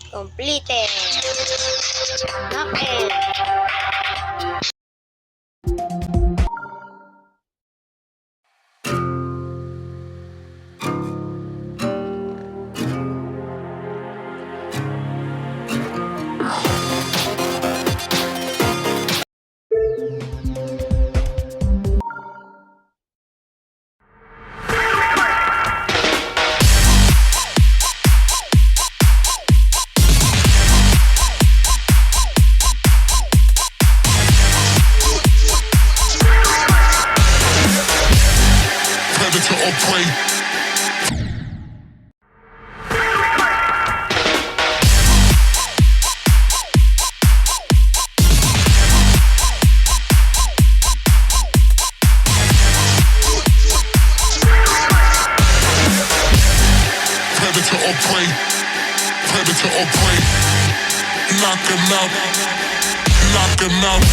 Completed. Knock-in. Predator or prey. Predator or prey. Predator or prey. Knock him out. Knock him out.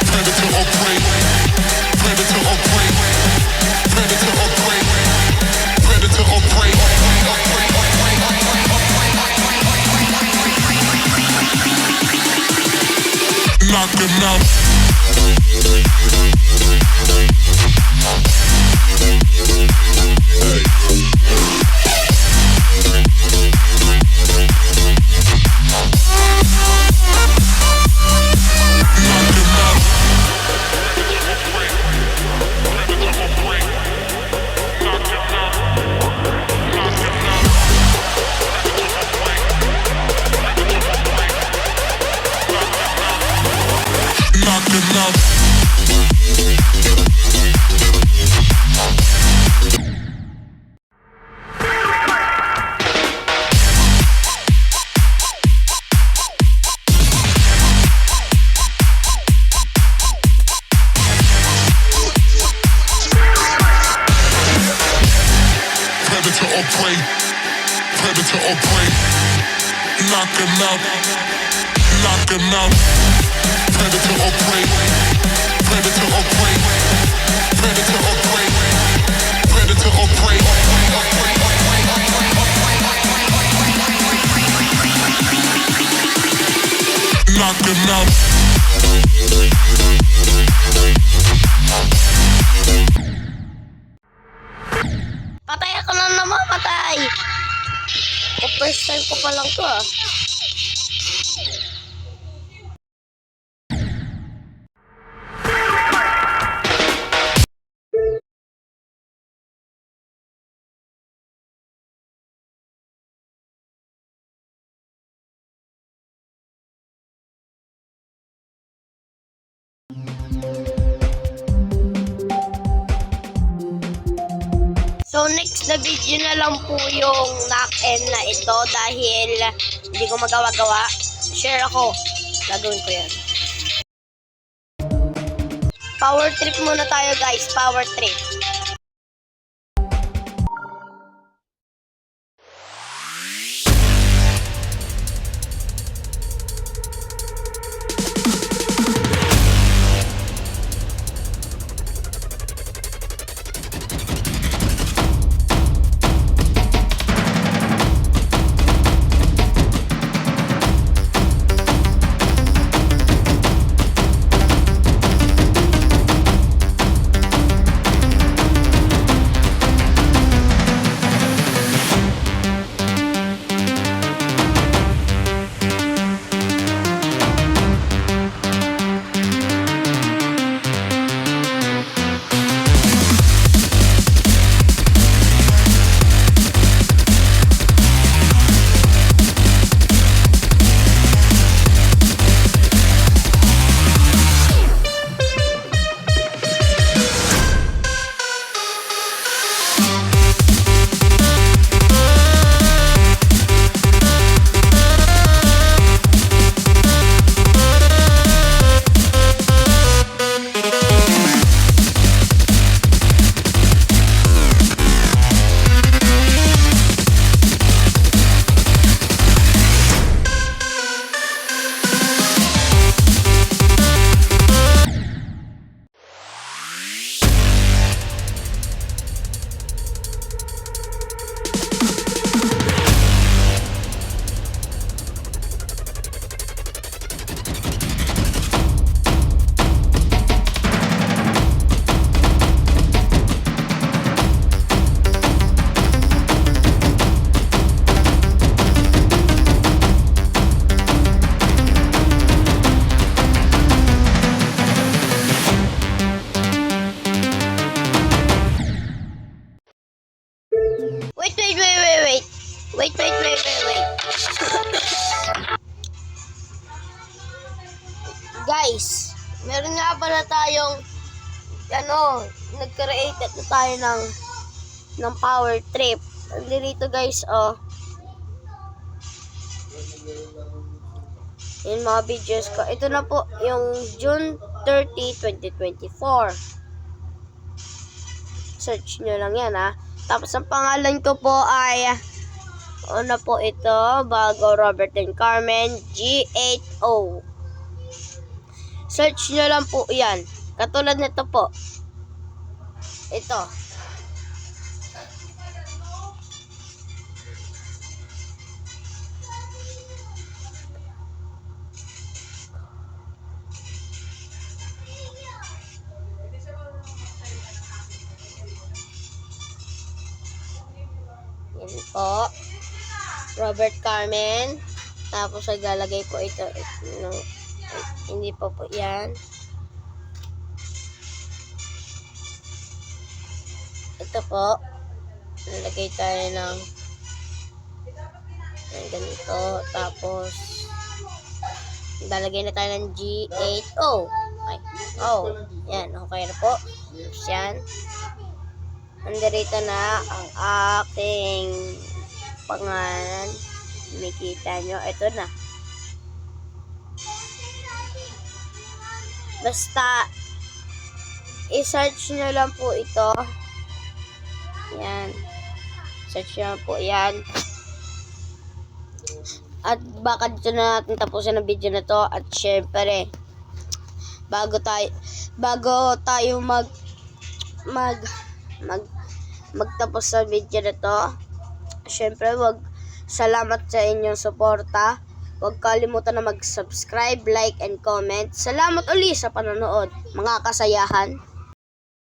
Predator or prey. Predator or prey. Predator or prey. Predator or prey. Knock him out. Knock him out. Predator or prey. Predator or prey. Knock him out. Knock him out. Predator or prey. Predator or prey. Predator or prey. Predator or prey. Knock him out. Patay ako na naman, patay. First time ko pa lang to ah. So next na video na lang po yung knock-in na ito dahil hindi ko magawa-gawa. Share ako. Gagawin ko yan. Power trip muna tayo guys. Power trip. nag-create na tayo ng power trip. Dito guys, oh. Yung mga videos ko. Ito na po yung June 30, 2024. Search nyo lang yan, ha. Tapos ang pangalan ko po ay una po ito, bago Robert and Carmen, G8O. Search nyo lang po yan. Katulad nito po. Ito. Yan po. Robert Carmen. Tapos ay lalagay po ito. Hindi po po yan. Ito po. Lalagay tayo ng ganito. Tapos lalagay na tayo ng G8O. Ay, oh. Yan. Okay na po. Tapos yan. Nandito na ang aking pangalan. Makikita nyo. Ito na. Basta, i-search nyo lang po ito. Yan. Search nyo lang po yan. At baka dito na natin tapusin ang video na to. At syempre, bago tayo magtapos sa video na to, syempre salamat sa inyong suporta. Huwag kalimutan na mag-subscribe, like, and comment. Salamat uli sa panonood, mga kasayahan.